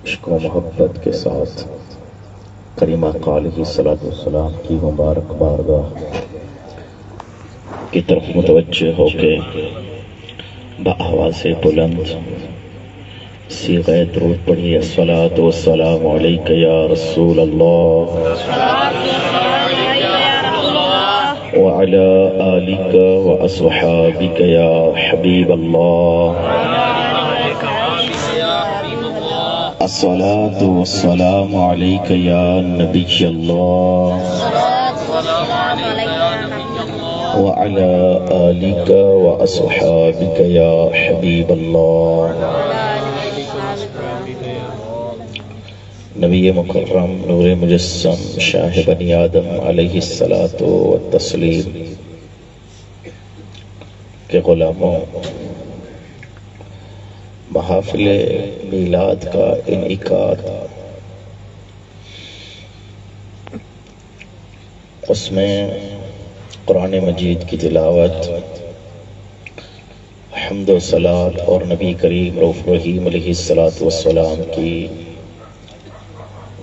इश्क व मोहब्बत के साथ करीमा अलैहिस्सलाम की मुबारक बारगाह की तरफ मुतवज्जह होके बआवाज़ बुलंद सीग़े दुरूद पढ़िए। अस्सलातु वस्सलामु अलैका या रसूल अल्लाह व अला आलिका व अस्हाबिका या हबीब अल्लाह। अस्सलातु वस्सलामु अलैका या नबी अल्लाह व अला आलिका व अस्हाबिका या हबीब अल्लाह। नबी मुकर्रम नूर मुजस्सम शाह बनी आदम अलैहिस्सलातु व तस्लीम के गुलामों, महफिल मीलाद का इनइकाद, उसमें कुरान मजीद की तिलावत, हम्द व सलात और नबी करीम रऊफ़ रहीम अलैहिस्सलातु वस्सलाम की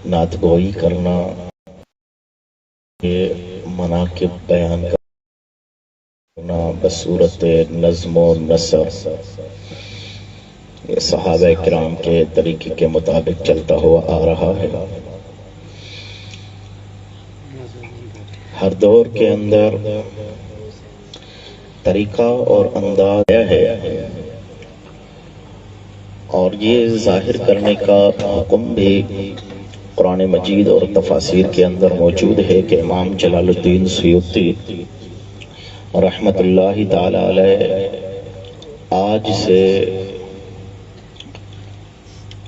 नातगोई करना, ये मनाकिब बयान करना बसूरत नज़्म व नसर, ये सहाबा किराम के तरीके के मुताबिक चलता हुआ आ रहा है। हर दौर के अंदर तरीका और अंदाज है, और ये जाहिर करने का हुक्म भी कुरान मजीद और तफासिर के अंदर मौजूद है कि इमाम जलालुद्दीन सुयूती रहमतुल्लाहि ताला अलैह आज से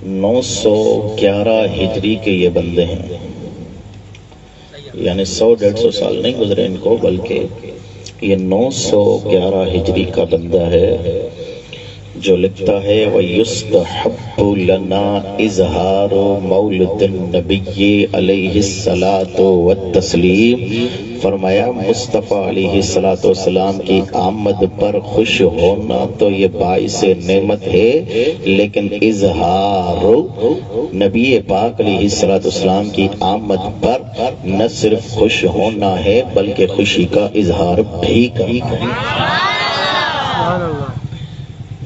911 हिजरी के ये बंदे हैं, यानी 100-150 साल नहीं गुजरे इनको, बल्कि ये 911 हिजरी का बंदा है जो लिखता है वयुस्तहब्बु लना इज़हारु मौलिदिन नबी अलैहिस्सलातु वत्तस्लीम। फरमाया मुस्तफ़ा अलैहिस्सलाम की आमद पर खुश होना तो ये बाइस नेमत है, लेकिन इज़हारु नबी पाक अलैहिस्सलाम की आमद पर न सिर्फ खुश होना है बल्कि खुशी का इजहार भी करना है।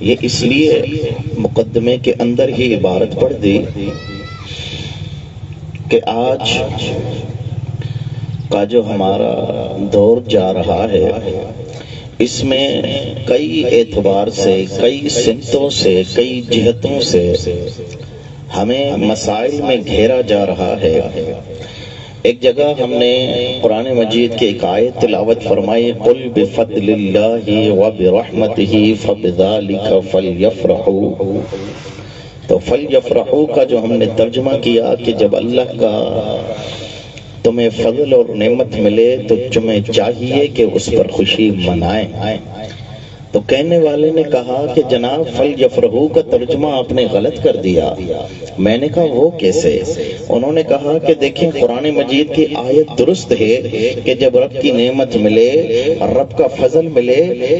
ये इसलिए मुकद्दमे के अंदर ही इबारत पढ़ दी कि आज का जो हमारा दौर जा रहा है, इसमें कई एतबार से, कई सिमतों से, कई जिहतों से हमें मसाइल में घेरा जा रहा है। एक जगह हमने कुरान मजीद की एक आयत तिलावत फरमाई, कुल बिफद्लिल्लाहि व बिरहमतिही फबिज़ालिका फलयफ़रहू। तो फलयफ़रहू का जो हमने तर्जुमा किया कि जब अल्लाह का तुम्हें फजल और नेमत मिले तो तुम्हें चाहिए कि उस पर खुशी मनाएं। तो कहने वाले ने कहा कि जनाब फलयफ़रहू का तर्जुमा आपने गलत कर दिया। मैंने कहा वो कैसे? उन्होंने कहा कि देखें कुरान मजीद की आयत दुरुस्त है कि जब रब की नेमत मिले, रब का फजल मिले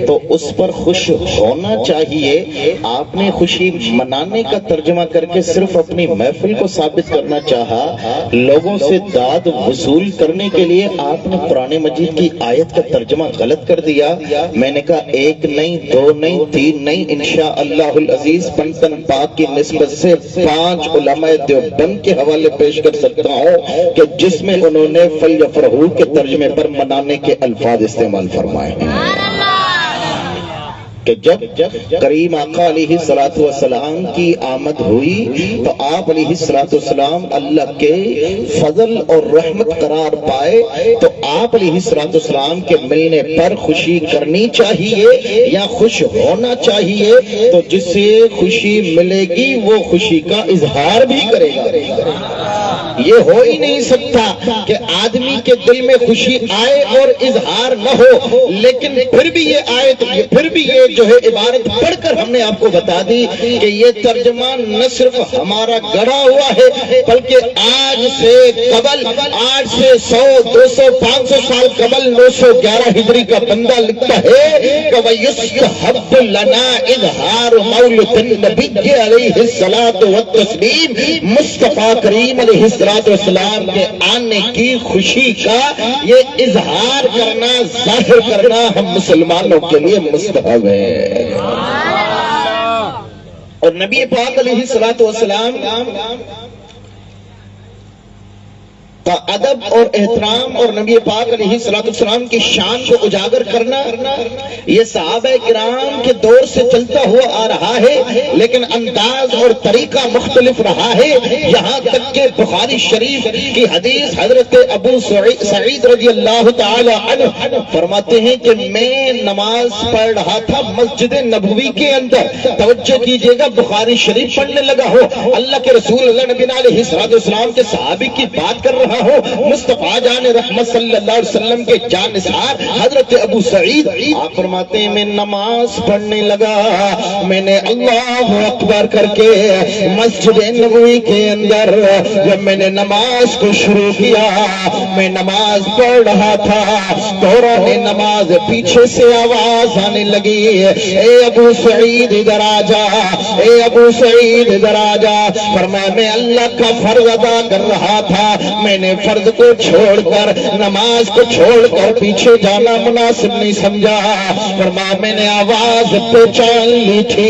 तो उस पर खुश होना चाहिए। आपने खुशी मनाने का तर्जुमा करके सिर्फ अपनी महफिल को साबित करना चाहा, लोगों से दाद वसूल करने के लिए आपने कुरान मजीद की आयत का तर्जुमा गलत कर दिया। मैंने कहा एक नहीं, दो नहीं, तीन नहीं, इंशाअल्लाहुल अजीज पंचतन पाक की निस्बत से 5 उलमाए देवबंद के हवाले पेश कर सकता हूँ कि जिसमें उन्होंने फलयफ़रहू के तर्जुमे पर मनाने के अल्फाज इस्तेमाल फरमाए हैं कि जब करीम आका अलैहिस्सलातु वस्सलाम की आमद हुई तो आप अलैहिस्सलाम अल्लाह के फजल और रहमत करार पाए, तो आप अलैहिस्सलाम के मिलने पर खुशी करनी चाहिए या खुश होना चाहिए। तो जिससे खुशी मिलेगी वो खुशी का इजहार भी करेगा। ये हो ही नहीं सकता कि आदमी के दिल में खुशी आए और इजहार न हो, लेकिन फिर भी ये आए तो फिर भी ये जो है इबारत पढ़कर हमने आपको बता दी कि ये तर्जमा न सिर्फ हमारा गढ़ा हुआ है, बल्कि आज से 100, 200, 500 साल कबल 911 हिजरी का बंदा लिखता है कि वयुस्तहब्बु लना इज़हार मौलिदिन नबी अलैहिस्सलातु वत्तस्लीम, मुस्तफा करीम अलैहिस्सलाम के आने की खुशी का ये इजहार करना, जाहिर करना हम मुसलमानों के लिए मुस्तहब है। और नबी पाक अलैहिस्सलाम का अदब और एहतराम और नबी पाक अलैहिस्सलाम की शान को उजागर करना, ये सहाबा किराम के दौर से चलता हुआ आ रहा है, लेकिन अंदाज और तरीका मुख्तलिफ रहा है। यहाँ तक के बुखारी शरीफ की हदीस हजरत अबू सईद रज़ी अल्लाह ताला अन्हु फरमाते हैं कि मैं नमाज पढ़ रहा था मस्जिद नबवी के अंदर, तवज्जो कीजिएगा, बुखारी शरीफ पढ़ने लगा हो, अल्लाह के रसूल नबी अलैहिस्सलाम के सहाबी की बात कर रहा हो, मुस्तफा जान रहमत सल्लल्लाहु अलैहि वसल्लम के जानिसार हजरत अबू सईद आप फरमाते हैं मैं नमाज पढ़ने लगा, मैंने अल्लाहु अकबर करके मस्जिद नबवी के अंदर जब मैंने नमाज को शुरू किया, मैं नमाज पढ़ रहा था, दौरान नमाज पीछे से आवाज आने लगी, ए अबू सईद इधर आ जा, ए अबू सईद इधर आ जा। फरमाया मैं अल्लाह का फर्ज अदा कर रहा था, मैंने फर्ज को छोड़कर, नमाज को छोड़कर पीछे जाना मुनासिब नहीं समझा। फरमाया मैंने आवाज पहचान ली थी,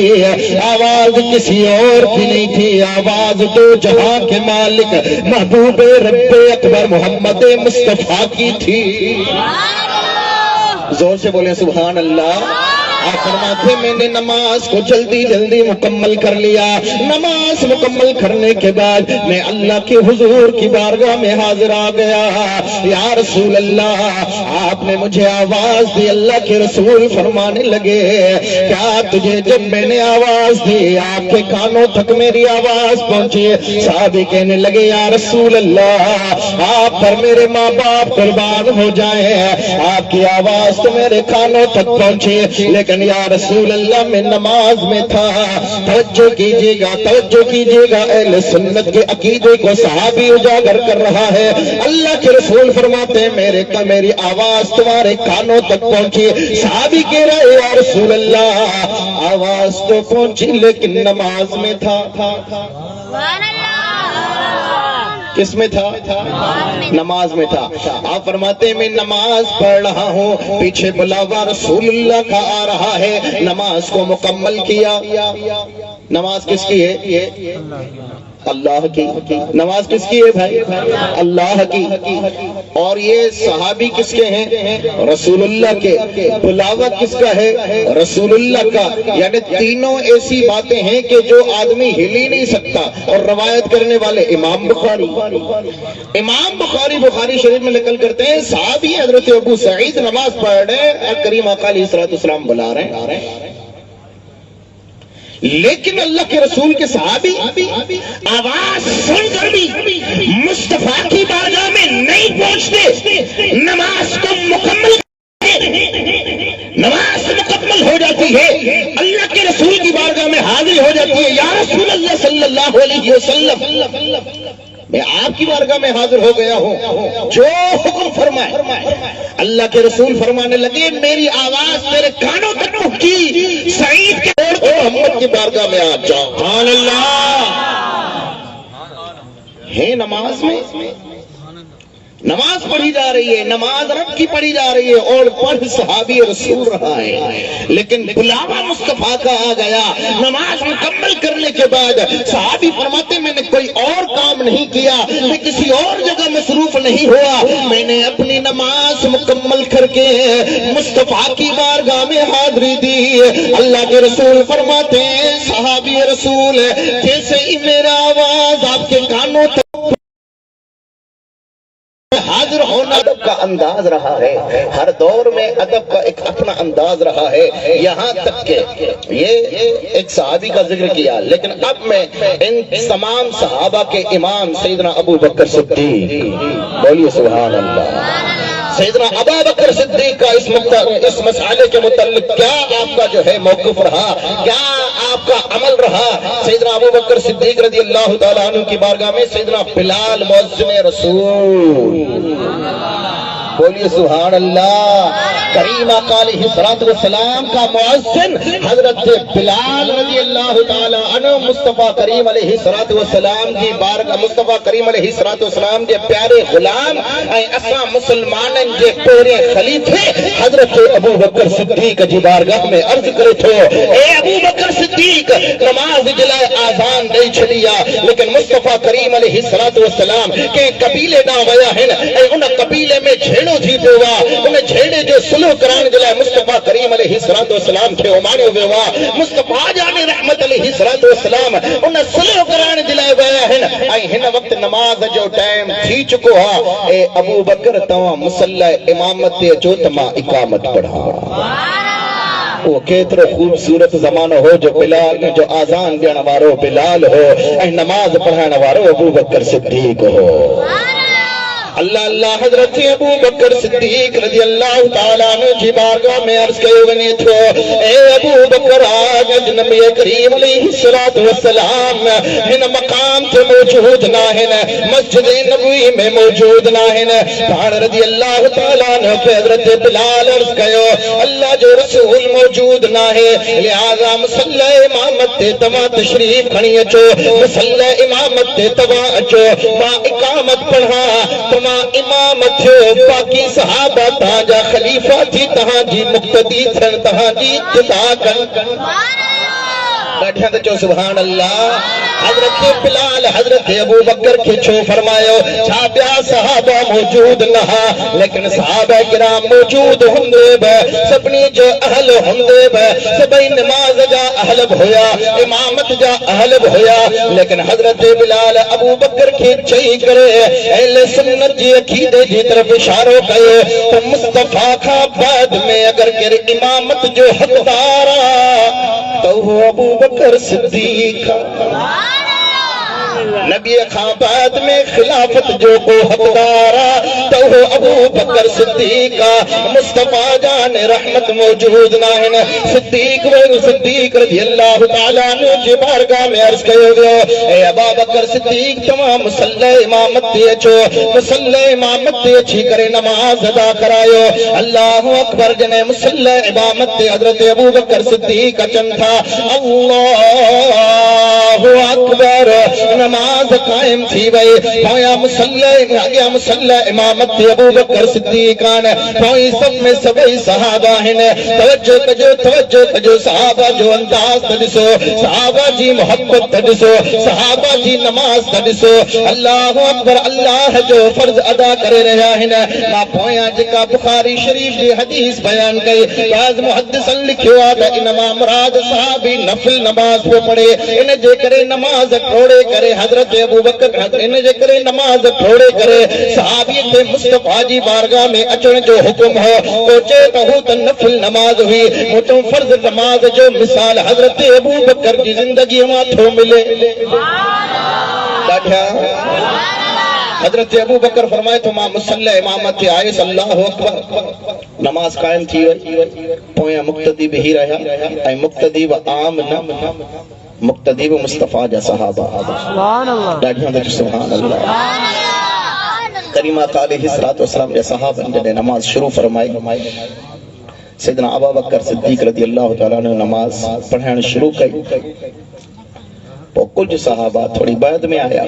आवाज किसी और की नहीं थी, आवाज तो जहां के मालिक महबूब रब्बे अकबर मोहम्मद मुस्तफा की थी। जोर से बोले सुभान अल्लाह। आप फरमाते मैंने नमाज को जल्दी जल्दी मुकम्मल कर लिया, नमाज मुकम्मल करने के बाद मैं अल्लाह के हुजूर की बारगाह में हाजिर आ गया। या रसूल अल्लाह, आपने मुझे आवाज दी। अल्लाह के रसूल फरमाने लगे क्या तुझे जब मैंने आवाज दी आपके कानों तक मेरी आवाज पहुंची? साहबी कहने लगे या रसूल अल्लाह, आप पर मेरे माँ बाप कुर्बान हो जाए, आपकी आवाज तो मेरे कानों तक पहुंची, लेकिन या रसूल अल्लाह मैं नमाज में था। तवज्जो कीजिएगा, तवज्जो कीजिएगा, अहले सुन्नत के अकीदे को सहाबी उजागर कर रहा है। अल्लाह के रसूल फरमाते हैं मेरी आवाज तुम्हारे कानों तक पहुंची। सहाबी कह रहे या रसूल अल्लाह आवाज तो पहुंची लेकिन नमाज में था। किस में था? नमाज में था। आप फरमाते हैं मैं नमाज पढ़ रहा हूँ, पीछे बुलावा रसूलुल्लाह का आ रहा है, नमाज को मुकम्मल किया। नमाज किसकी है? अल्लाह की। नमाज किसकी है भाई? अल्लाह की। और ये सहाबी किसके हैं? रसूलुल्लाह के। बुलावा किसका है? रसूलुल्लाह का। यानी तीनों ऐसी बातें हैं कि जो आदमी हिल ही नहीं सकता। और रवायत करने वाले इमाम बुखारी बुखारी शरीफ में नकल करते हैं, सहाबी हजरत अबू सईद नमाज पढ़ रहे, करीम आका अलैहिस्सलाम बुला रहे हैं, लेकिन अल्लाह के रसूल के सहाबी आवाज सुनकर भी मुस्तफा की बारगाह में नहीं पहुंचते। नमाज को मुकम्मल हो जाती है, अल्लाह के रसूल की बारगाह में हाजिर हो जाती है। या रसूल अल्लाह सल्लल्लाहु अलैहि वसल्लम, मैं आपकी बारगाह में हाजिर हो गया हूँ, जो हुक्म फरमाए। अल्लाह के रसूल फरमाने लगे मेरी आवाज तेरे कानों तक पहुंची, सईद के मोहम्मद की बारगाह में आ जाओ। सुभान अल्लाह। है नमाज पढ़ी जा रही है, नमाज रब की पढ़ी जा रही है और पढ़ सहाबी रसूल रहा है, लेकिन बुलावा मुस्तफा का आ गया। नमाज मुकम्मल करने के बाद सहाबी फरमाते मैंने कोई और काम नहीं किया, मैं किसी और जगह मसरूफ नहीं हुआ, मैंने अपनी नमाज मुकम्मल करके मुस्तफा की बारगाह में हाजिरी दी। अल्लाह के रसूल फरमाते सहाबी रसूल जैसे ही मेरा आवाज आपके कानों तक हाजिर होना अदब का अंदाज रहा है, हर दौर में अदब का एक अपना अंदाज रहा है। यहाँ तक के ये एक सहाबी का जिक्र किया, लेकिन अब मैं इन तमाम सहाबा के इमाम सैयदना अबू बकर सिद्दीक, बोलिए सुभान अल्लाह, सैयदना अबू बकर सिद्दीक का इस मसले के मुताल्लिक क्या आपका जो है मौक़िफ़ रहा, क्या आपका अमल रहा। सैयदना अबू बकर सिद्दीक रज़ियल्लाहु ताला अन्हु की बारगाह में सैयदना बिलाल मुअज्जिन रसूल, बोलिए सुभान अल्लाह, करीम आका अलैहिस्सलातु वस्सलाम का मुअज्जिन हजरत बिलाल रज़ियल्लाहु ताला अन्हु मुस्तफा करीम अलैहिस्सलातु वस्सलाम की बारगाह, मुस्तफा करीम अलैहिस्सलातु वस्सलाम के प्यारे गुलाम ऐं असां मुसलमानन के पहिरे खलीफे हजरत अबू बकर सिद्दीक जी बारगाह में अर्ज करे थो, ए अबू बकर सिद्दीक, नमाज जे लाइ आज़ान ॾेई छॾी आहे, लेकिन मुस्तफा करीम अलैहिस्सलातु वस्सलाम के कबीले ॾांहुं विया आहिनि ऐं उन कबीले में झेड़ो थी पियो आहे। उन झेड़े जो सुलह करण जे लाइ मुस्तफा करीम अलैहिस्सलातु वस्सलाम खे उमाणियो वियो आहे। मुस्तफा जाने रहमत अलैहिस्सलातु वस्सलाम उन सुलह करण जे लाइ विया आहिनि ऐं हिन वक़्तु नमाज जो टाइम थी चुको आहे। ए अबू बकर, तव्हां मुसल्ला इमामत ते अचो त मां इकामत पढ़ां। वो केतिरो ख़ूबसूरत ज़मानो हो जो बिलाल जो आज़ान ॾियण वारो बिलाल हो ऐं नमाज पढ़ाइण वारो अबू बकर सिद्दीक हो। अल्लाह अल्लाह हजरत अबू बकर सिद्दीक रज़ियल्लाहु ताला अन्हु जी बारगाह में अर्ज़ कयो वञे थो, ए अबू बकर, आज नबी करीम अलैहिस्सलातु वस्सलाम हिन मकाम ते मौजूद न आहिनि, मस्जिद नबवी में मौजूद न आहिनि। पाण रज़ियल्लाहु ताला अन्हु खे हजरत बिलाल अर्ज़ कयो, अल्लाह जो रसूल मौजूद न आहे, लिहाज़ा मुसल्ला इमामत ते तव्हां तशरीफ़ खणी अचो, मुसल्ला इमामत ते तव्हां अचो, मां इकामत पढ़ां, इमामत थियो, बाक़ी सहाबा तव्हांजा खलीफ़ा थी तव्हांजी मुक़्तदी थियनि, तव्हांजी इत्तिबा कनि। बैठा तो चो सुभान अल्लाह। हजरत बिलाल हजरत अबू बकर के छो फरमायो, छा ॿिया सहाबा मौजूद न हा, लेकिन सहाबा किराम मौजूद हुंदे बि, सभिनी जो अहल हुंदे बि, सभई नमाज जा अहल बि हुया, इमामत जा अहल बि हुया, लेकिन हजरत बिलाल अबू बकर के चई करे अहले सुन्नत जी अकीदे जी तरफ इशारो कयो त मुस्तफा खां बाद में अगर केर इमामत जो हक़दार तो वो अबू बकर सिद्दीक, नबी खां बाद में खिलाफत जो को हकदार तो वो अबू बकर सिद्दीक। मुस्तफा जान रहमत मौजूद न आहिनि। सिद्दीक रज़ियल्लाहु ताला अन्हु जी बारगाह में अर्ज़ कयो वियो, ए अबू बकर सिद्दीक, तव्हां मुसल्ला इमामत ते अचो, मुसल्ला इमामत ते अची करे नमाज अदा करायो। अल्लाहु अकबर। जने मुसल्ला इमामत ते हजरत अबू बकर सिद्दीक अचन था, अल्लाहु अकबर, नमाज कायम थी वई। पोयां मुसल्ला इमामत ते अबू बकर सिद्दीक आहिनि, पोइ सब में सभई सहाबा आहिनि। तवज्जो कजो, सहाबा जो अंदाज़ त ॾिसो, सहाबा जी मोहब्बत त ॾिसो, सहाबा जी नमाज त ॾिसो। अल्लाहु अकबर, अल्लाह जो फर्ज़ अदा करे रहिया आहिनि। मां पोयां जेका बुखारी शरीफ जी हदीस बयान कई, बाज़ मुहद्दिसन लिखियो आहे त इन मां मुराद सहाबी नफिल नमाज पियो पढ़े, इन जे करे नमाज छोड़े करे हजरत अबू बकर, इन जे करे नमाज छोड़े करे सहाबी खे मुस्तफा जी बारगाह में अचण जो हुक्म हो। सोचे त हू त नफिल नमाज हुई, मुतो फर्ज़ नमाज जो मिसाल हजरत अबू बकर जी जिंदगी मां थो मिले। ॾाढा हजरत अबू बकर फरमाए तो मां मुसल्ला इमामत ते आयुस, अल्लाहु अकबर, नमाज कायम थी वई। पोयां मुक्तदी बिही रहिया ऐं मुक्तदी व आम न, मुक्तदी व मुस्तफा जा सहाबा। सुभान अल्लाह। ॾाढियां सुभान अल्लाह। करीमा अलैहिस्सलातु वस्सलाम जा सहाबन जॾहिं नमाज शुरू फरमाई, सैयदना अबू बकर सिद्दीक रज़ियल्लाहु ताला अन्हु नमाज पढ़ाइण शुरू कई। पोइ कुछ सहाबा थोड़ी बाद में आया,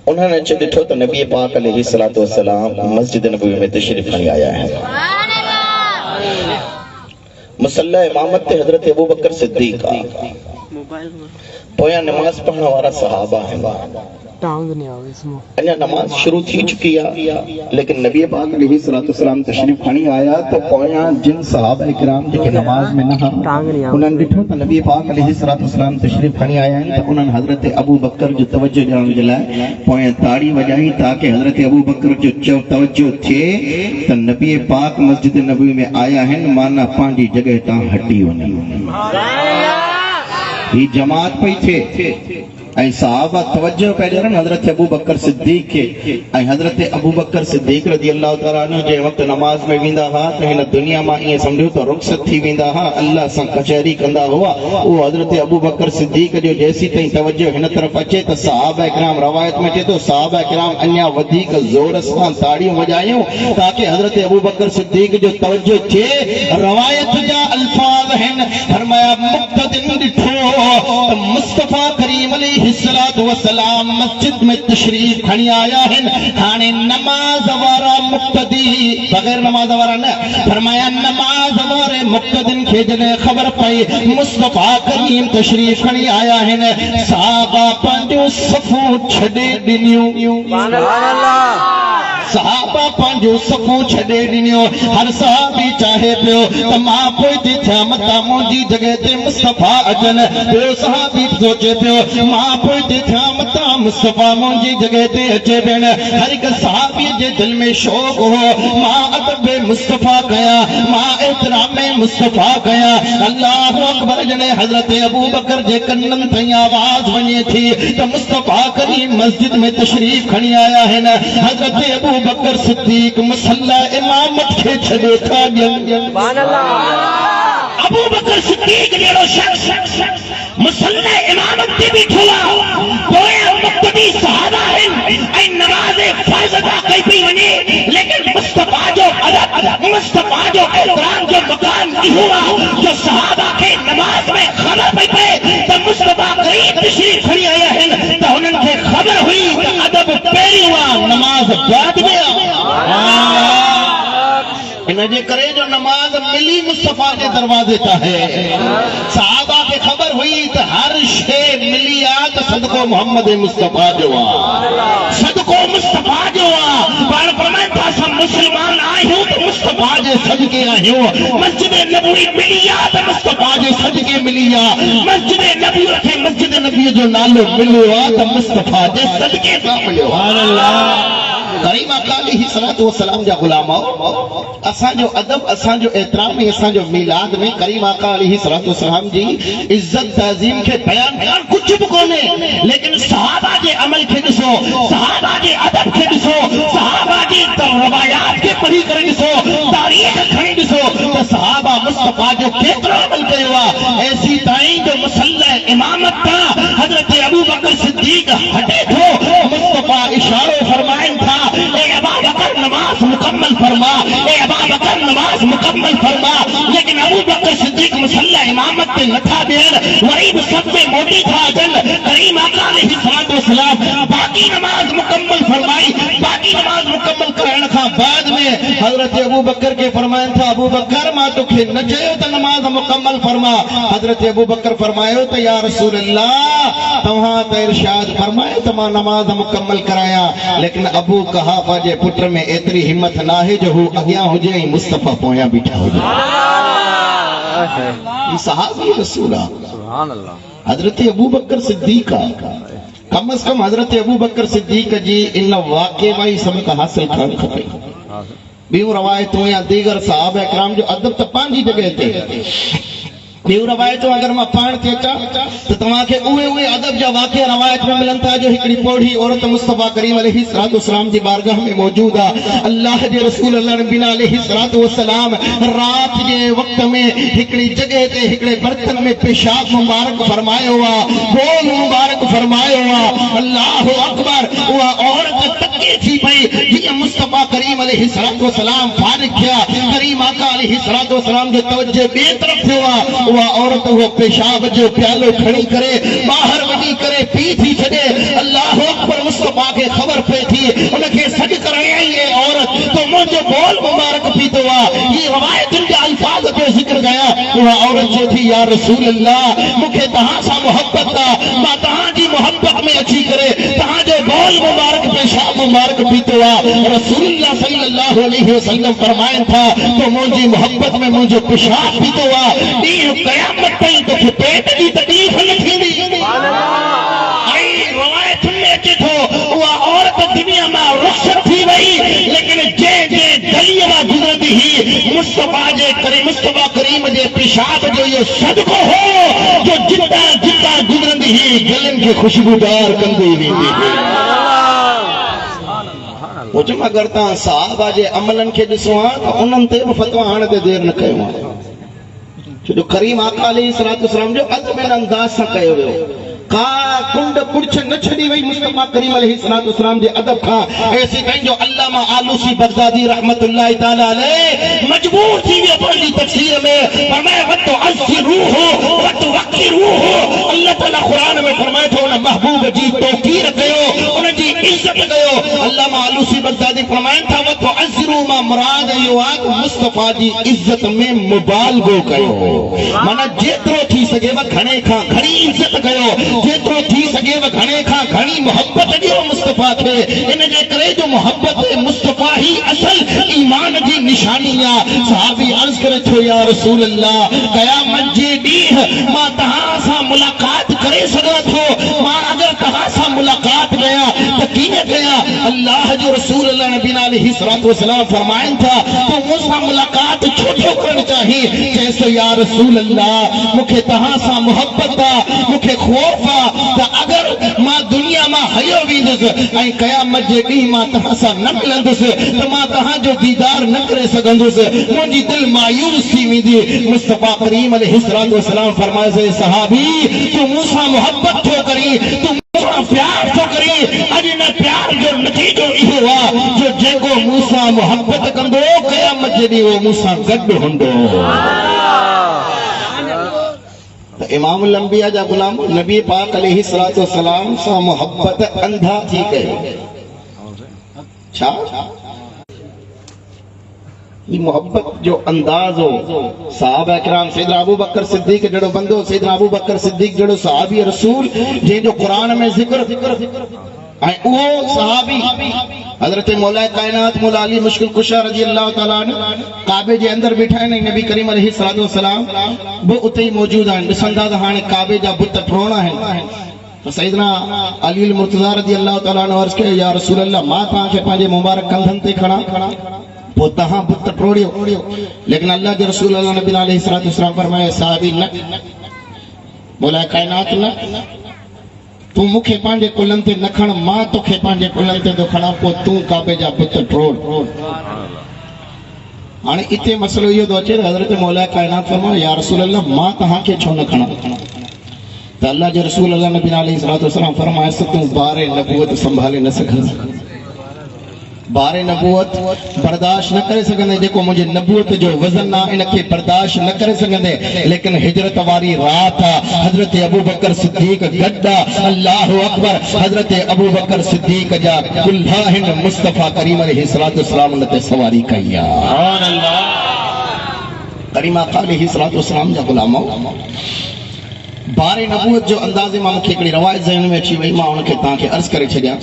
उन्होंने अची ॾिठो त नबी पाक अलैहिस्सलातु वस्सलाम मस्जिद नबवी में तशरीफ खणी आया है। मुसल्ला इमामत ते हजरत अबू बकर सिद्दीक, पोयां नमाज पढ़ण वारा सहाबा आहिनि। अञा नमाज शुरू थी चुकी है, लेकिन नबी पाक अलैहिस्सलाम तशरीफ खणी आया तो पोयां जिन सहाबा इकराम जेके नमाज में न उन्हनि ॾिठो त नबी पाक अलैहिस्सलाम तशरीफ खणी आया आहिनि त उन्हनि हज़रत अबू बकर जो तवज्जो ॾियण जे लाइ पोयां ताड़ी वॼाई ताकि हज़रत अबू बकर जो तवज्जो थिए त नबी पाक मस्जिद नबवी में आया आहिनि, माना पंहिंजी जगह तां हटी वञनि। ही जमात पई थिए ऐं सहाबा तवज्जो पे ॾियनि हज़रत अबू बकर सिद्दीक़ खे। ऐं हज़रत अबू बकर सिद्दीक़ रज़ी अल्लाह तआला अन्हु जे वक़्तु नमाज़ में वेंदा हुआ त हिन दुनिया मां ईअं सम्झो त रुख़सत थी वेंदा हुआ, अल्लाह सां कचहरी कंदा हुआ। उहो हज़रत अबू बकर सिद्दीक़ जो जेसी ताईं तवज्जो हिन तरफ़ अचे त सहाबा इकराम रवायत में अचे थो सहाबा इकराम अञा वधीक ज़ोर सां ताड़ियूं वॼायूं ताकि हज़रत अबू बकर सिद्दीक़ जो तवज्जो थिए। रवायत जा अल्फाज़ आहिनि, फरमाया मुक़्तदिन ॾिठो त मुस्तफ़ा करीम अलैहिस्सलातु वस्सलाम मस्जिद में तशरीफ खणी आया आहिनि। हाणे नमाज वारा मुक़्तदी बग़ैर नमाज वारा न, फरमाया नमाज वारे मुक़्तदिन खे जॾहिं ख़बर पई मुस्तफ़ा करीम तशरीफ खणी आया आहिनि, सहाबा पंहिंजो सफ़ूं छॾे ॾिनियूं। सहाबा पंहिंजो सफ़ूं छॾे ॾिनियो। हर सहाबी चाहे पियो त मां पोइ थी थियां मतां मुंहिंजी जॻह ते मुस्तफ़ा अचनि, ॿियो सहाबी सोचे पियो मां पोइ थी थियां मतां मुस्तफ़ा मुंहिंजी जॻह ते अचे। भेण हर हिकु सहाबी जे दिलि में शौक़ हो मां अदब मुस्तफ़ा कयां, मां एतिराम मुस्तफ़ा कयां। अल्लाहु अकबर। जॾहिं हज़रत अबू बकर जे कननि ताईं आवाज़ वञे थी त मुस्तफ़ा करीम मस्जिद में तशरीफ खणी आया आहिनि, हज़रत अबू बकर सिद्दीक़ मुसल्ला इमामत के छड़े था अबू बकर सिद्दीक़ जहिड़ो शख्स मुसल्ला इमामत ते बीठो आहे, पोयां मुक़्तदी सहाबा आहिनि ऐं नमाज़ फ़र्ज़ अदा कई पई वञे, लेकिन मुस्तफ़ा जो अदब मुस्तफ़ा जो एहतराम जो मकाम इहो आहे जो सहाबा खे नमाज़ में ख़बर पई पए त मुस्तफ़ा करीम तशरीफ़ खणी आया आहिनि त हुननि खे ख़बर हुई त अदब पहिरियों आहे, नमाज़ बाद में आहे। इनजे करे जो नमाज मिली मुस्तफ़ा के दरवाजे ता है। सहाबा के खबर हुई त हर शे मिली आ त सदको मोहम्मद मुस्तफ़ा जो आ, सदको मुस्तफ़ा जो आ। पाण फरमाइनि था असां मुस्लमान आहियूं त मुस्तफ़ा जे सदके आहियूं। मस्जिद नबवी मिली आ त मुस्तफ़ा जे सदके मिली आ। मस्जिद नबवी खे मस्जिद नबी जो नालो मिलियो आ त मुस्तफ़ा जे सदके सां मिलियो। सुभान अल्लाह। करीम आका अलैहिस्सलातु वस्सलाम जा गुलाम असांजो अदब असांजो एहतराम असांजो मिलाद में करीम आका अलैहिस्सलातु वस्सलाम जी इज्जत ताज़ीम के बयान करण कुछ भी कोने, लेकिन सहाबा जे अमल के ॾिसो, सहाबा जे अदब के ॾिसो, सहाबा जी रवायात के पढ़ी करे ॾिसो, तारीख़ खणी ॾिसो त सहाबा मुस्तफ़ा जो केतिरो अमल कयो आहे। ऐसी ताईं जो मुसल्ला इमामत था हज़रत अबू बकर सिद्दीक़ हटे थो, मुस्तफ़ा इशारो फरमाइनि था ए अबू बकर नमाज मुकम्मल फरमा, ए अबू बकर नमाज मुकम्मल फरमा। लेकिन अबू बकर सिद्दीक़ मुसल्ला इमामत ते नथा ॾियनि, वरी बि सब में मोटी था अचनि। करीम आका अलैहिस्सलातु वस्सलाम बाक़ी नमाज मुकम्मल फरमाई। बाक़ी नमाज मुकम्मल करण खां बाद में हज़रत अबू बकर के फरमाइनि था अबू बकर मां तोखे न चयो त नमाज मुकम्मल फरमा। हज़रत अबू बकर फरमायो त या रसूल अल्लाह तव्हां त इरशाद फरमायो त मां नमाज मुकम्मल करायां, लेकिन अबू कहाफा जे पुट में एतिरी हिम्मत न आहे जो हू अॻियां हुजे ऐं मुस्तफ़ा पोयां बीठा हुजे। ही सहाबी रसूल आहे। सुभान अल्लाह। हज़रत अबू बकर सिद्दीक़ कम से कम हज़रत अबू बकर सिद्दीक़ जी इन वाक़े मां ई सबक हासिल करणु खपे। ॿियूं रवायतूं या दीगर सहाबा इकराम जो अदब त पंहिंजी जॻह ते, ॿियूं रवायतूं अगरि मां पाण थी अचां त तव्हांखे उहे अदब जा वाक़िया रवायत में मिलनि था जो हिकिड़ी पोढ़ी औरत मुस्तफ़ा करीम अलैहिस्सलातु वस्सलाम जी बारगाह में मौजूद आहे। अल्लाह जे रसूल अल्लाह नबी अलैहिस्सलातु वस्सलाम रात जे वक़्त में हिकिड़ी जॻह ते हिकिड़े बर्तन में पेशाब मुबारक फरमायो आहे, बोल मुबारक फरमायो आहे। अल्लाहु अकबर। उहा औरत तके थी पई जीअं मुस्तफ़ा करीम अलैहिस्सलातु वस्सलाम फारिग थिया, करीम आका अलैहिस्सलातु वस्सलाम जो तवज्जो ॿिए तरफ़ थियो आहे। उहा औरत वो पेशाब जो प्यालो खणी करे बाहर वञी करे पी थी छॾे। अल्लाहु अकबर। मुस्तफ़ा खे ख़बर पए थी उनखे सॾु करण आई ये औरत तो मुंहिंजो बोल मुबारक पीतो आहे। ये रवायतुनि जा अल्फाज़ पे ज़िक्र कया। उहा औरत चए थी या रसूल अल्लाह मूंखे तव्हां सां मोहब्बत आहे, मां तव्हांजी मोहब्बत में अची करे तव्हांजो मुबारक पीतो आ रसूलुल्लाह सल्लल्लाहु अलैहि वसल्लम फरमाइन था तो मुंहिंजी मोहब्बत में मुंहिंजो पेशाब पीतो आ ॾींहुं क़यामत ताईं तोखे पेट जी तकलीफ़ न थींदी। ऐं रवायतुनि में अचे थो उहा औरत दुनिया मां रुख़्सत थी वई लेकिन जे गलीअ मां गुज़रंदी हुई मुस्तफ़ा जे करे मुस्तफ़ा करीम जे पेशाब जो इहो सदको हो जो जिता जिता गुज़रंदी हुई गलनि खे ख़ुशबूदार कंदी वेंदी हुई। अगर तव्हां सहाबा जे अमलनि खे ॾिसो आहे त उन्हनि ते बि फतवा हाणे ते देरि न कयो आहे छो करीम आका अलैहिस्सलातु वस्सलाम जो अदब अंदाज़ सां कयो वियो का कुंड कुड़छ न छड़ी वई मुस्तफा करीम अलैहिस्सलातु वस्सलाम जे अदब खां। ऐसे पंहिंजो अल्लामा आलूसी बगदादी रहमतुल्लाहि तआला अलैह मजबूर थी वियो पंहिंजी तफसीर में फरमाए वतो अस्सिरूहु वतो वक़िरूहु। अल्लाह ताला कुरान में फरमाए थो उन महबूब जी तौकीर कयो उन जी इज्जत कयो। अल्लामा आलूसी बगदादी फरमाइनि था वतो अस्सिरू मां मुराद इहो आहे त मुस्तफा जी इज्जत में मुबालगो कयो माना जेतिरो थी सघेव घणे खां घणी इज्जत कयो जेतिरो थी सघेव घणे खां घणी मोहब्बत ॾियो मुस्तफ़ा खे। इन जे करे जो मोहब्बत मुस्तफ़ा ही असल ईमान जी निशानी आहे। सहाबी अर्ज़ करे थो या रसूल अल्लाह क़यामत जे ॾींहुं मां तव्हां सां मुलाक़ात करे सघां थो मां अगर तव्हां सां मुलाक़ात कयां त कीअं कयां। अल्लाह जो रसूल अल्लाह नबी अलैहिस्सलातु वस्सलाम फरमाइनि था तो मूंसां मुलाक़ात छो छो करणु चाही चएसि तो या रसूल अल्लाह मूंखे तव्हां सां मोहब्बत आहे मूंखे ख़ौफ़ आहे त अगर मां दुनिया मां हयो वेंदुसि ऐं क़यामत जे ॾींहुं मां तव्हां सां न मिलंदुसि त मां तव्हांजो दीदार न करे सघंदुसि मुंहिंजी दिलि मायूस थी वेंदी। मुस्तफ़ा करीम अलैहिस्सलातु वस्सलाम फरमाए सहाबी तूं मूंसां मोहब्बत छो करी तूं मूंसां प्यार छो करी। अॼु न प्यार जो नतीजो इहो आहे जो जेको मूंसां मोहब्बत कंदो क़यामत जे ॾींहुं उहो मूंसां गॾु हूंदो। इमामुल अंबिया जा गुलाम नबी पाक अलैहिस्सलातु वस्सलाम सां मोहब्बत अंधा थी कयो छा ये मोहब्बत जो अंदाज हो साहबा किराम सैयदना अबू बकर सिद्दीक जड़ो बंदो सैयदना अबू बकर सिद्दीक जड़ो सहाबी रसूल जो कुरान में जिक्र वो सहाबी हजरत मौला कायनात मौला अली मुश्किल कुशा रजी अल्लाह ताला अन्हु काबे जे अंदर बैठा आहिनि नबी करीम अलैहिस्सलातु वस्सलाम वो उते ही मौजूद आहिनि। ॾिसंदा त हाणे काबे जा बुत ठोणा आहिनि तो सैयदना अली मुर्तज़ा रजी अल्लाह ताला अन्हु अर्ज़ कयो या रसूल अल्लाह मां तव्हांखे पंहिंजे मुबारक कंधनि ते खणा पोइ तव्हां बुत टोड़ियो लेकिन अल्लाह जे रसूल अल्लाह नबी अलैहिस्सलातु वस्सलाम फरमाए साहबी न मौला कायनात न तू मूंखे पंहिंजे कुलनि ते न खण मां तोखे पंहिंजे कुलनि ते थो खणा पोइ तूं काबे जा बुत टोड़। हाणे इते मसलो इहो थो अचे त हज़रत मौला कायनात फरमाए या रसूल अल्लाह मां तव्हांखे छो न खणा त अल्लाह जे रसूल अल्लाह नबी अलैहिस्सलातु वस्सलाम फरमाए तूं बारे नबूवत संभाले न सघंदे बारे नबूवत बर्दाश्त न करे सघंदे जेको मुंहिंजे नबूवत जो वज़न आहे इनखे बर्दाश्त न करे सघंदे। लेकिन हिजरत वारी रात आहे हज़रत अबू बकर सिद्दीक गड्डा अल्लाहु अकबर हज़रत अबू बकर सिद्दीक जा कुल्हा हिन मुस्तफ़ा करीम अलैहिस्सलातु वस्सलाम उन ते सवारी कई आहे। सुभान अल्लाह करीम आका अलैहिस्सलातु वस्सलाम जा गुलामो बारे नबूवत जो अंदाज़े मां मूंखे हिकिड़ी रवायत ज़हन में अची वई मां उनखे तव्हांखे अर्ज़ करे छॾियां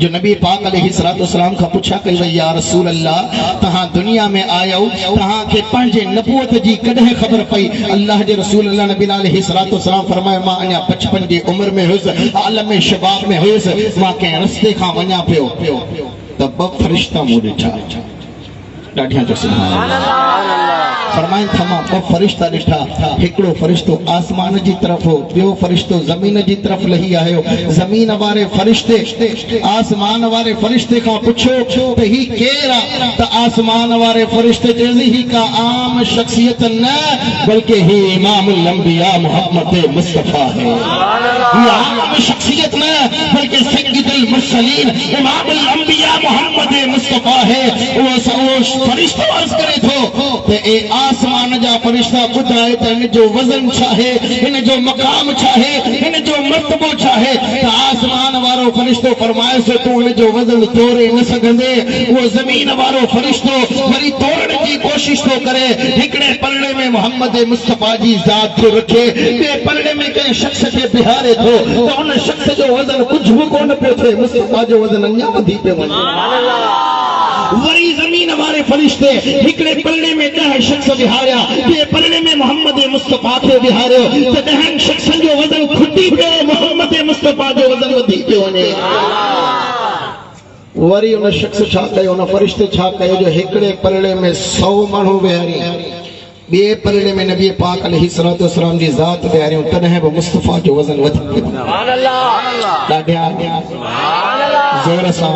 जो नबी पाक अलैहिस्सलातु वस्सलाम खां पुछा कई वई या रसूल अल्लाह तव्हां दुनिया में आयो तव्हांखे पंहिंजे नबूवत जी कॾहिं ख़बर पई। अल्लाह जे रसूल अल्लाह नबी अलैहिस्सलातु वस्सलाम फरमाए मां अञा 55 जी उमिरि में हुयुसि आलम शबाब में हुयुसि मां कंहिं रस्ते खां वञा पियो त ॿ फ़रिश्ता मूं ॾिठा ॾाढियां जो सुभान अल्लाह फरमाइन था मां ॿ फ़रिश्ता ॾिठा हिकिड़ो फ़रिश्तो आसमान जी तरफ़ हो ॿियो फ़रिश्तो ज़मीन जी तरफ़ लही आयो। ज़मीन वारे फ़रिश्ते आसमान वारे फ़रिश्ते खां पुछियो त ही केरु आहे त आसमान वारे फ़रिश्ते चयईं ही का आम शख़्सियत न बल्कि ही इमामुल अंबिया मोहम्मद मुस्तफ़ा है। ही आम शख़्सियत न बल्कि सय्यदुल मुरसलीन इमामुल अंबिया मोहम्मद मुस्तफ़ा है। वो फरिश्तो अर्ज़ करे थो त ए आसमान जा फरिश्ता ॿुधाए त हिन जो वज़न छा आहे हिन जो मक़ाम छा आहे हिन जो मर्तबो छा आहे त आसमान वारो फरिश्तो फरमाए सो तू उन जो वजन तोड़े न सघंदे वो ज़मीन वारो फरिश्तो वरी तोड़ने की कोशिश तो करे हिकड़े पलड़े में मोहम्मद मुस्तफा जी ज़ात तो रखे बे पलड़े में के शख्स के बिहारे थो तो उन शख्स जो वजन कुछ भी कोन पे थे मुस्तफा जो वजन अञा वधी पे वने सुभान अल्लाह वरी ज़मीन वारे फरिश्ते हिकड़े पलड़े में 10 शख्स बिहारिया बे पलड़े में मोहम्मद मुस्तफा के बिहारे तो 10 शख्स जो वजन खुटी पे मोहम्मद मुस्तफा जो वजन वधी पे वने वरी उन शख्स छा कयो उन फरिश्ते छा कयो जो हिकड़े पलड़े में 100 माण्हू बिहारी बे पलड़े में नबी पाक अलैहिस्सलातु वस्सलाम जी ज़ात बिहारियो तने बि मुस्तफा जो वजन वधी पियो सुभान अल्लाह ॾाढा सुभान अल्लाह ज़ोर सां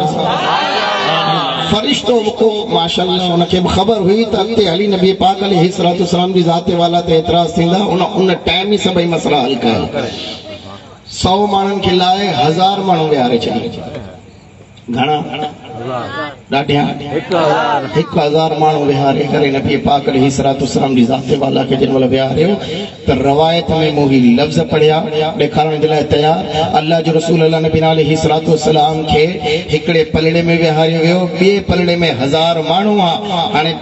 फरिश्तो को माशाअल्लाह उनके खबर हुई त अॻिते हली नबी पाक अलैहिस्सलातु वस्सलाम जी ज़ात वाला ते एतराज़ थींदा उन टाइम ई सभई मसला हल कया 100 माण्हुनि खे लाइ 1000 माण्हू विहारे छॾिया घणा ॾाढा 1000 माण्हू विहारे करे नबी पाक अलैहिस्सलातु वस्सलाम जी ज़ात वाला के जन विहारियो त रवायत में मोही लफ्ज़ पढ़िया ॾेखारण जे लाइ तयार अल्लाह जो रसूल अल्लाह नबी अलैहिस्सलातु वस्सलाम खे हिकड़े पलड़े में विहारियो वियो ॿिए पलड़े में 1000 माण्हू हाणे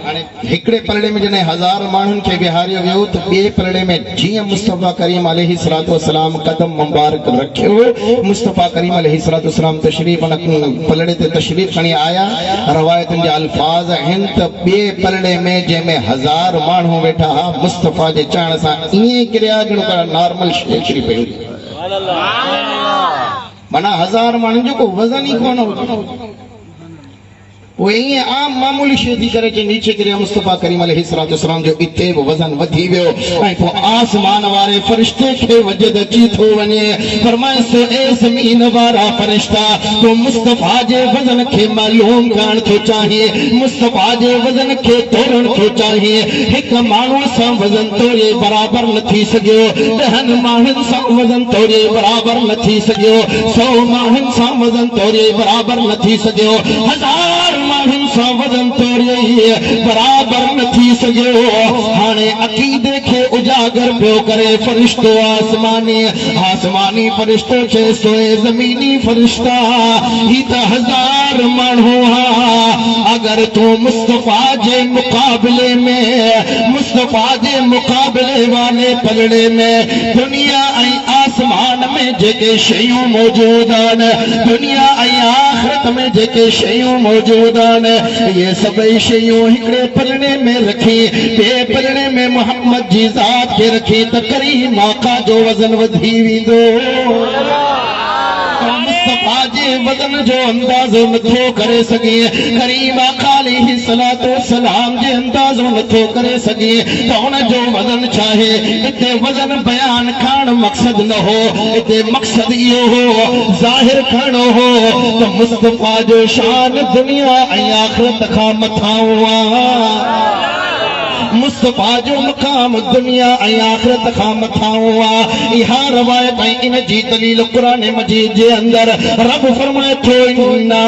हिकड़े पलड़े में जॾहिं 1000 माण्हुनि खे विहारियो वियो त ॿिए पलड़े में जीअं मुस्तफा करीम अलैहिस्सलातु वस्सलाम कदम मुबारक रखियो मुस्तफा करीम अलैहिस्सलातु वस्सलाम तशरीफ पलड़े ते तशरीफ खणी आया रवायतन जे अल्फाज आहिनि त ॿिए पलड़े में जंहिंमें 1000 माण्हू वेठा हा मुस्तफा जे चवण सां ईअं किरिया ॼणो का नॉर्मल शइ किरी पई माना 1000 माण्हुनि जो को वज़न ई कोन हो वो ईअं आम मामूली शइ थी करे जे नीचे किरिया मुस्तफा करीम अलैहिस्सलातु वस्सलाम जो इते बि वज़न वधी वियो ऐं पोइ आसमान वारे फरिश्ते खे वजद अची थो वञे फरमाए सो ए ज़मीन वारा फरिश्ता तो मुस्तफा जे वज़न खे मालूम करण थो चाहे मुस्तफा जे वज़न खे तोड़ण थो चाहे हिकु माण्हू सां वज़न तोड़े बराबर न थी सघियो 10 माण्हुनि सां वज़न तोड़े बराबर न थी सघियो 100 माण्हुनि सां वज़न तोड़े बराबर न थी सघियो 1000 माण्हुनि सां वज़न तोड़े बराबर न थी सघियो हाणे अक़ीदे खे उजागर पियो करे फरिश्तो आसमानी फरिश्तो चए सोए ज़मीनी फरिश्ता ही त 1000 माण्हू अगर तू मुस्तफा जे मुकाबले वाले पलड़े में दुनिया ऐं आसमान में जेके शयूं मौजूद आहिनि दुनिया ऐं आख़िरत में जेके शयूं मौजूद ये सभई शयूं हिकड़े पलड़े में रखी ॿिए पलड़े में मोहम्मद जी ज़ात खे रखी त करीम आका जो वज़न वधी वेंदो मुस्तफा जे वज़न जो अंदाज़ो नथो करे सघे करीम आका अलैहिस्सलातु वस्सलाम जे अंदाज़ो नथो करे सघे त हुन जो वज़न चाहे हिते वज़न बयान करण मक़सद न हो हिते मक़सद इहो हो ज़ाहिर करणो हो त मुस्तफा जो शान दुनिया ऐं आख़िरत खां मथां हुआ मुस्तफा जो मकाम दुनिया ऐं आख़िरत खां मथां हुआ इहा रवायत ऐं इन जी दलील क़ुरान मजीद जे अंदर रब फरमाए थो इन्ना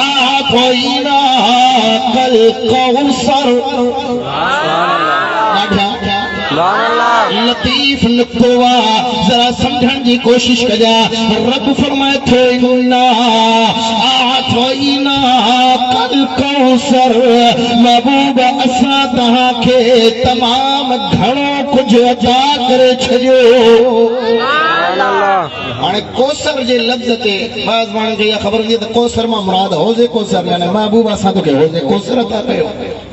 आतैना कल कौसर लतीफ नुक्तवा जरा समझण जी कोशिश कजा रब फरमाए थो इन्ना आतैना कल कौसर महबूब असां तहां खे तमाम घणो कुझु अता करे छॾियो हाणे कोसर जे लफ़्ज़ ते बाज़ माण्हुनि खे इहा ख़बर हूंदी त कोसर मां मुराद हौज़े कोसर यानी महबूब असां तोखे हौज़े कोसर अता कयो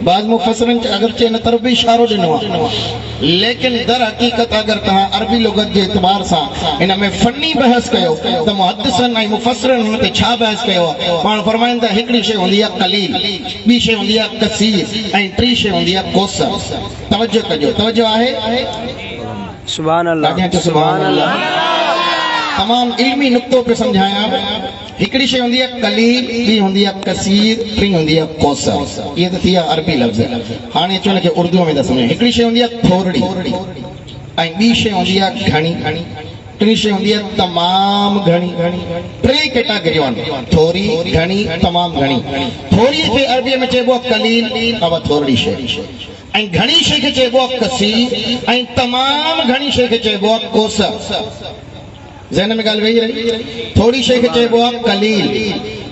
बाज़ मुफ़स्सिरीन अगरचे इन तरफ़ बि इशारो ॾिनो आहे लेकिन दर हक़ीक़त अगर तव्हां अरबी लुगत जे एतबार सां इन में फनी बहस कयो त मुहद्दिसन ऐं मुफ़स्सिरीन हुन ते छा बहस कयो आहे पाण फरमाइनि था हिकिड़ी शइ हूंदी आहे कलील ॿी शइ हूंदी आहे कसीर ऐं टी शइ हूंदी आहे कोसर तवजो कजो तवजो आहे सुभान अल्लाह सुभान अल्लाह तमाम इल्मी नुक्तो पे समझाया हिकड़ी शइ हूंदी आहे कलील ॿी हूंदी आहे कसीर टी हूंदी आहे कोसर ये त थी विया अरबी लफ़्ज़ हाणे अचो हिनखे उर्दू में था सम्झो हिकड़ी शइ हूंदी आहे थोरड़ी ऐं ॿी शइ हूंदी आहे घणी टी शइ हूंदी आहे तमाम घणी टे कैटेगरियूं आहिनि थोरी घणी तमाम घणी थोरी खे अरबीअ में चइबो आहे कलील अव थोरड़ी शइ ऐं घणी शइ खे चइबो आहे कसीर ऐं तमाम घणी शइ खे चइबो आहे कोसर ज़हन में ॻाल्हि वेही रही। थोड़ी शइ खे चइबो आहे कलील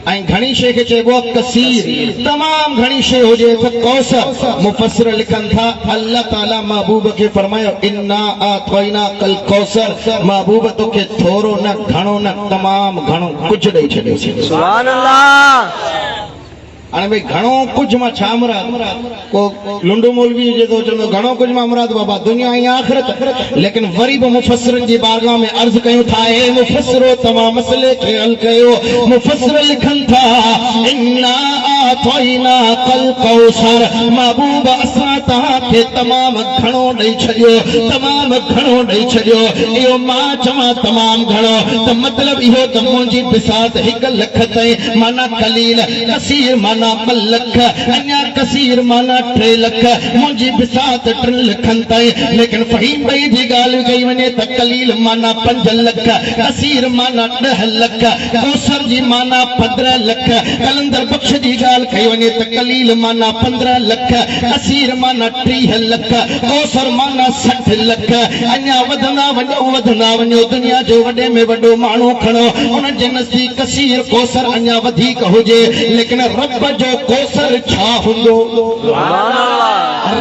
ऐं घणी शइ खे चइबो आहे कसीर। तमाम घणी शइ हुजे त कौसर। मुफस्सिर लिखनि था अल्लाह ताला महबूब खे फरमायो इन्ना आतैना कल कौसर, महबूब तोखे थोरो न घणो न तमाम घणो कुझु ॾेई छॾियो। सुभान अल्लाह। हाणे भई घणो कुझु मां छा मुराद, को लुंडू मौलवी हुजे तो चवंदो घणो कुझु मां मुराद बाबा दुनिया ऐं आख़िरत। लेकिन वरी बि मुफस्सिरनि जी बारगाह में अर्ज़ कयूं था ए मुफस्सिरो तमाम मसइले खे हल कयो। मुफस्सिर लिखनि था इन्ना आतैना कल कौसर, महबूब असां तव्हांखे तमाम घणो ॾेई छॾियो, तमाम घणो ॾेई छॾियो। इहो मां चवां तमाम घणो त मतिलबु इहो त मुंहिंजी बिसात 1 लख ताईं माना कलील, कसीर माना 2 लख, अञा कसीर माना 3 लख, मुंहिंजी बिसात 3 लखनि ताईं। लेकिन फ़हीम भाई जी ॻाल्हि कई वञे त कलील माना 5 लख, कसीर माना 10 लख, कौसर जी माना 15 लख। कलंदर बख्श जी ॻाल्हि कई वञे त कलील माना 15 लख, कसीर माना 30 लख, कौसर माना 60 लख। अञा वधंदा वञो दुनिया जो वॾे में वॾो माण्हू खणो, उन जे नज़दीक कसीर कौसर अञा वधीक हुजे। लेकिन रब जो कौसर छा हूंदो?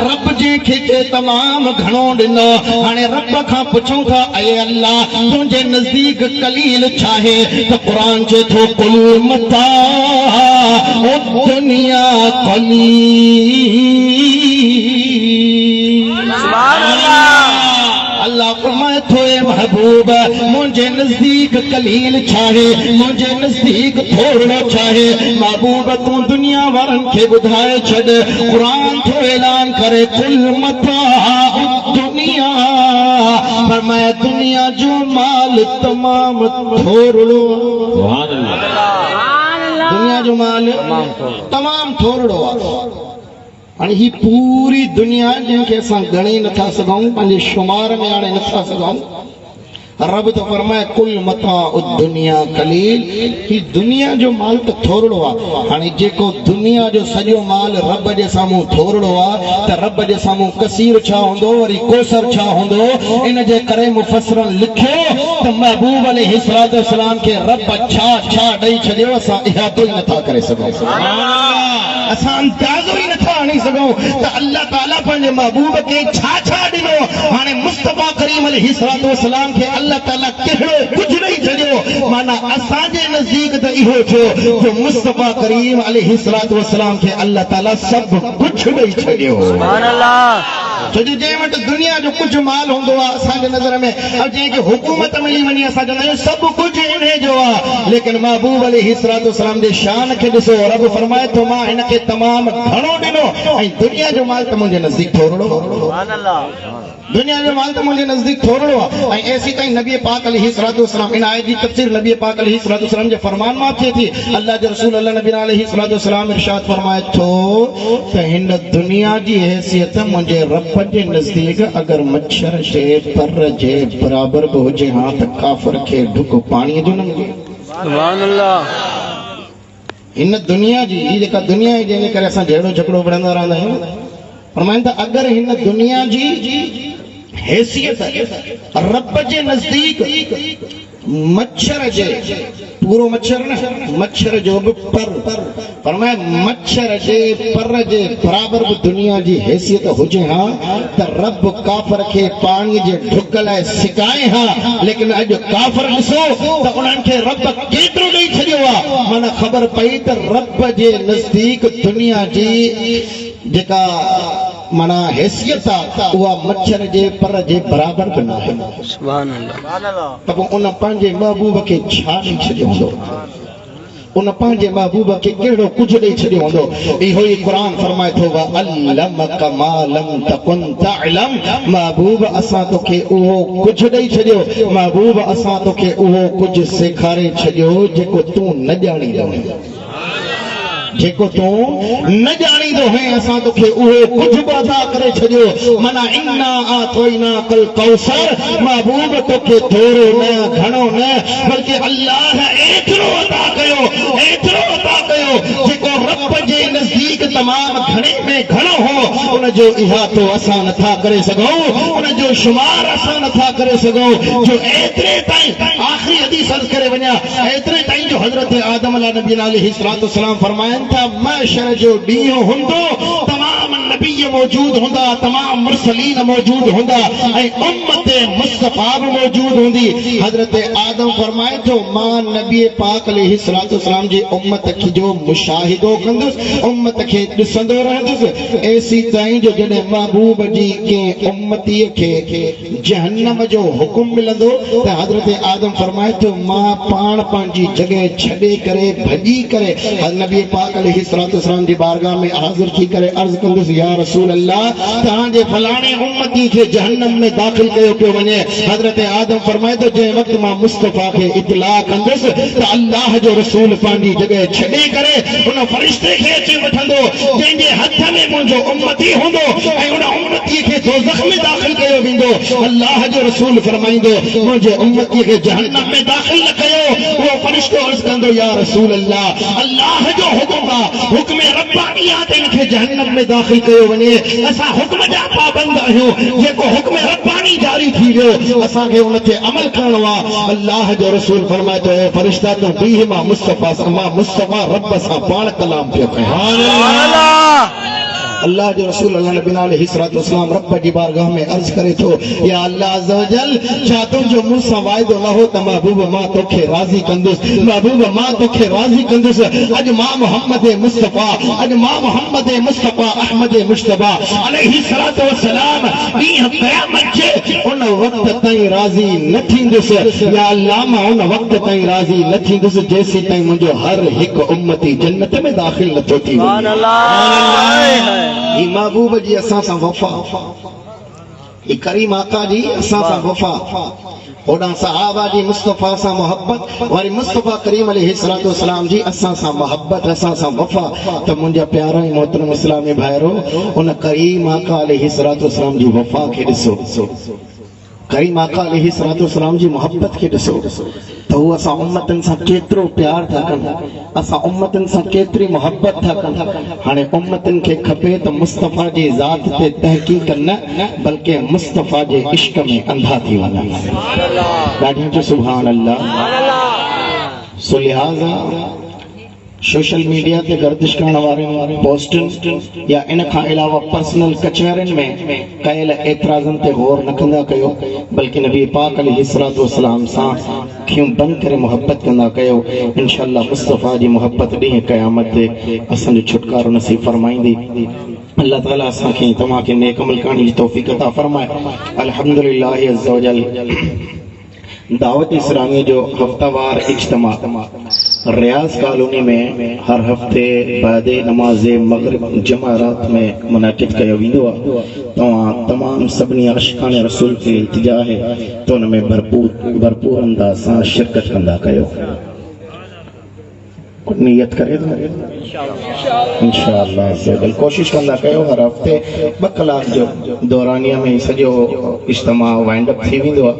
रब जंहिंखे तमाम घणो ॾिनो। हाणे रब खां पुछूं था ऐ अल्लाह तुंहिंजे नज़दीक कलील छा आहे त क़ुरान चए थो कुल मता दुनिया कलील। सुभान अल्लाह। अल्लाह फरमाए थो ए महबूब मुंहिंजे नज़दीक कलील छा आहे, मुंहिंजे नज़दीक थोरो छा आहे। महबूब तूं दुनिया वारनि खे ॿुधाए छॾ। क़ुरान थो ऐलान करे कुल मता दुनिया, फरमाए दुनिया जो माल तमाम थोरो। सुभान अल्लाह। दुनिया जो माल तमाम थोरो आहे। हाणे ही पूरी दुनिया जंहिंखे असां ॻणे नथा सघूं, पंहिंजे शुमार में आणे नथा सघूं। रब तो फरमाए कुल मता दुनिया कलील, ही दुनिया जो माल तो थोरो आहे। हाणे जेको दुनिया जो सॼो माल रब जे साम्हूं थोरो आहे त रब जे साम्हूं कसीर छा हूंदो, वरी कौसर छा हूंदो। इन जे करे मुफस्सिरनि लिखियो त महबूब अलैहिस्सलातु वस्सलाम खे रब छा छा ॾेई छॾियो असां इहातो ई नथा करे सघूं, असां अंदाज़ो ई नथा आणे सघूं त अल्लाह ताला पंहिंजे महबूब खे छा छा ॾिनो। हाणे मुस्तफ़ा करीम अलैहिस्सलातु वस्सलाम खे अल्लाह ताला कहिड़ो कुझु ॾेई छॾियो। माना असांजे नज़दीक त इहो थियो जो मुस्तफ़ा करीम अलैहिस्सलातु वस्सलाम खे अल्लाह ताला सभु कुझु ॾेई छॾियो। सुभान अल्लाह। छो जो जंहिं वटि दुनिया जो कुझु माल हूंदो आहे असांजे नज़र में, ऐं जंहिंखे हुकूमत मिली वञे असां चवंदा आहियूं सभु कुझु इन्हे जो आहे। लेकिन महबूब अलैहिस्सलातु वस्सलाम जे शान खे ॾिसो, रब फरमाए थो मां हिन खे तमाम घणो ॾिनो ऐं दुनिया जो माल त मुंहिंजे नज़दीक थोरो। सुभान अल्लाह। दुनिया जो माल तो मुझे नजदीक थोरो है। ऐसी ताईं नबी पाक अलैहिस्सलातु वस्सलाम इन आयत की तफसीर नबी पाक अलैहिस्सलातु वस्सलाम जे फरमान में थिए थी। अल्लाह जो रसूल अल्लाह नबी अलैहिस्सलातु वस्सलाम इरशाद फरमाए थो त हिन दुनिया जी हैसियत मुझे रब जे नजदीक अगर मच्छर जे पर जे बराबर भी हुजे हां त काफिर खे ढुक पानी जो न मिले। सुभान अल्लाह। इन दुनिया जी ही जेका दुनिया है जंहिंजे करे असां झगड़ो झगड़ो बढ़ंदा रहंदा आहियूं, फरमाइनि था अगर हिन दुनिया जी हैसियत रब जे नजदीक मच्छर जे पूरो मच्छर न मच्छर जो भी पर फरमाए मच्छर जे पर जे बराबर भी दुनिया जी हैसियत हुजे हां त रब काफर खे पानी जे ढुक लाइ सिकाए हां। लेकिन अज काफर ॾिसो त उन्हनि खे रब केतिरो ॾेई छॾियो आहे। माना ख़बर पई त रब जे नज़दीक दुनिया जी जेका माना हैसियत आहे उहा मच्छर जे पर जे बराबर बि न आहे। सुभान अल्लाह। त पोइ उन पंहिंजे महबूब खे छा ॾेई छॾियो हूंदो, उन पंहिंजे महबूब खे कहिड़ो कुझु ॾेई छॾियो हूंदो। इहो ई क़ुरान फरमाए थो वअल्लमक मा लम तकुन तअलम, महबूब असां तोखे उहो कुझु ॾेई छॾियो। महबूब असां तोखे उहो कुझु सेखारे छॾियो जेको तूं न ॼाणींदो आहीं, जेको तूं न ॼाणींदो है असां तोखे उहो कुझु बि अदा करे छॾियो। माना इन्ना आतैना कल कौसर, महबूब तोखे थोरो न घणो न बल्कि अल्लाह एतिरो अदा कयो, एतिरो अदा कयो जेको रब जे नज़दीक तमाम घणे में घणो हो उन जो इहातो असां नथा करे सघूं, उन जो शुमार असां नथा करे सघूं। जो एतिरे ताईं आख़िरी हदीस अर्ज़ करे वञा, एतिरे ताईं जो हज़रत आदम अलैहिस्सलाम फरमाइनि था महशर जो ॾींहुं हूंदो, तमाम नबी मौजूद हूंदा, तमाम मुरसलीन मौजूद हूंदा ऐं उम्मत मुस्तफा भी मौजूद हूंदी। हज़रत आदम फरमाए थो मां नबी पाक अलैहिस्सलाम जी उम्मत जो मुशाहिदो कंदुसि, उम्मत खे ॾिसंदो रहंदुसि ऐसी ताईं जो जॾहिं महबूब जी कंहिं उम्मतीअ खे जहन्नम जो हुकुम मिलंदो त हज़रत आदम फरमाए थो मां पाण पंहिंजी जॻह छॾे करे भॼी करे नबी पाक अलैहिस्सलाम जी बारगाह में हाज़िर थी करे अर्ज़ कंदुसि या रसूल अल्लाह तव्हांजे फलाणे उम्मती खे जहन्नम में दाख़िल कयो पियो वञे। हज़रत आदम फरमाए थो जंहिं वक़्तु मां मुस्तफ़ा खे इतला कंदुसि त अल्लाह जो रसूल पंहिंजी जॻह छॾे करे उन फरिश्ते खे अची वठंदो जंहिंजे हथ में मुंहिंजो उम्मती हूंदो ऐं उन उम्मतीअ खे दोज़ख में दाख़िल कयो वेंदो, अल्लाह जो रसूल फरमाईंदो मुंहिंजे उम्मतीअ खे जहन्नम में दाख़िल न कयो। उहो फरिश्तो अर्ज़ कंदो या रसूल अल्लाह अल्लाह जो हुकुम आहे, हुक्म रब्बानी आहे त इनखे जहन्नम में दाख़िल कयो वञे। असां हुक्म जा पाबंद आहियूं, जेको हुक्म रब्बानी जारी थी वियो असांखे उन ते अमल करणो आहे। अल्लाह जो रसूल फरमाए थो ए फरिश्ता तूं बीह मां मुस्तफ़ा रब सां पाण कलाम पियो कयां। अल्लाह जो रसूल अलैहिस्सलाम रब जी बारगाह में अर्ज करे थो या अल्लाह अज़्ज़ व जल छा तुंहिंजो मूं सां वाइदो न हो त महबूब मां तोखे राज़ी कंदुसि, महबूब मां तोखे राज़ी कंदुसि। अॼु मां मोहम्मद मुस्तफ़ा, अॼु मां मोहम्मद मुस्तफ़ा अहमद मुश्तबा अलैहिस्सलाम ॾींहुं क़यामत जे उन वक़्त ताईं राज़ी न थींदुसि। या अल्लाह मां उन वक़्त ताईं राज़ी न थींदुसि जेसीं ताईं मुंहिंजो हर हिकु उम्मती जन्नत में दाख़िल नथो थी वञे। महबूब जी असां सां वफ़ा, करीम आका जी असां सां वफ़ा, होॾां सहाबा जी मुस्तफ़ा सां मोहब्बत, वरी मुस्तफ़ा करीम अलैहिस्सलाम जी असां सां मोहब्बत, असां सां वफ़ा। त मुंहिंजा प्यारा ऐं मोहतरम इस्लामी भाइरो उन करीम आका अलैहिस्सलाम जी वफ़ा खे ॾिसो, करीम आका अलैहिस्सलाम जी मोहब्बत खे ॾिसो त हू असां उम्मतनि सां केतिरो प्यार था कनि, असां उम्मतनि सां केतिरी मोहब्बत था कनि। हाणे उम्मतनि खे खपे त मुस्तफ़ा जी ज़ात ते तहक़ीक़ न बल्कि मुस्तफ़ा जे इश्क में अंधा थी वञनि। ॾाढी जो सुभान अल्लाह। सो लिहाज़ा सोशल मीडिया ते गर्दिश करण वारनि पोस्टनि या इन खां अलावा पर्सनल कचहरियुनि में कयल एतिराज़नि ते गौर न कंदा कयो, बल्कि नबी पाक अलैहिस्सलाम सां अखियूं बंदि करे मोहब्बत कंदा कयो। इंशाअल्लाह मुस्तफ़ा जी मोहब्बत ॾींहुं क़यामत ते असांजो छुटकारो नसीब फरमाईंदी। अल्लाह ताला असांखे तव्हांखे नेक अमल करण जी तौफ़ीक़ अता फरमाए। अल्हम्दुलिल्लाह अज़्ज़ व जल दावत इस्लामी जो हफ्तावार इज्तिमा रियाज कॉलोनी में हर हफ्ते बाद नमाज मगरिब जमा रात में मुनाकिद कयो वेंदो आहे। तव्हां तमाम सभिनी आशिक़ान रसूल खे इल्तिजा आहे त उन में भरपूर अंदाज़ सां शिरकत कंदा कयो। नियत करे इंशाअल्लाह कोशिश कंदा कयो हर हफ्ते 2 कलाक जो दौरानिया में सॼो इज्तिमा वाइंड अप थी वेंदो आहे।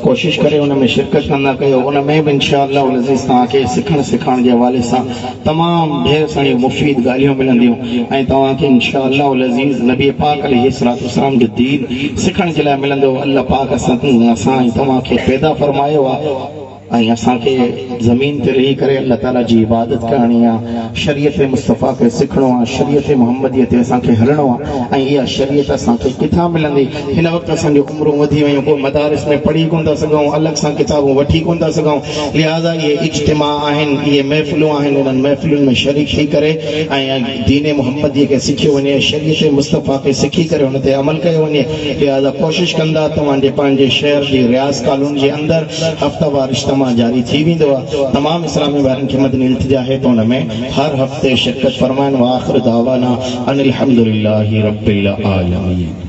कोशिश करे उन में शिरकत कंदा कयो। उन में बि इंशाअल्लाह अज़ीज़ तव्हांखे सिखण जे हवाले सां तमामु ढेर सारियूं मुफ़ीद ॻाल्हियूं मिलंदियूं ऐं तव्हांखे इंशाअल्लाह अज़ीज़ नबी पाक अलैहिस्सलाम जो दीन सिखण जे लाइ मिलंदो। अल्लाह पाक असां ऐं तव्हांखे पैदा फरमायो आहे ऐं असांखे ज़मीन ते रही करे अल्लाह ताला जी इबादत करणी आहे, शरीयत मुस्तफ़ा खे सिखणो आहे, शरीयत मुहम्मदीअ ते असांखे हलणो आहे। ऐं इहा शरीयत असांखे किथां मिलंदी? हिन वक़्तु असांजूं उमिरूं वधी वियूं, को मदारिस में पढ़ी कोन था सघूं, अलॻि सां किताबूं वठी कोन था सघूं। लिहाज़ा इहे इज्तिमा आहिनि, इहे महफ़िलूं आहिनि, इन्हनि महफ़िलुनि में शरीक थी करे ऐं दीन मुहम्मदीअ खे सिखियो वञे, शरीयत मुस्तफ़ा खे सिखी करे हुन ते अमल कयो वञे। लिहाज़ा कोशिशि कंदा तव्हांजे पंहिंजे शहर जी रियाज़ कॉलोनी जे अंदरि हफ़्तावार इज्तिमा जारी थी वेंदो आहे। तमाम इस्लामी वारनि खे मदनी इल्तिजा है तो उन में हर हफ्ते शिरकत फरमाइनि। व आखिर दावाना अनिल हम्दुलिल्लाहि रब्बिल आलमीन।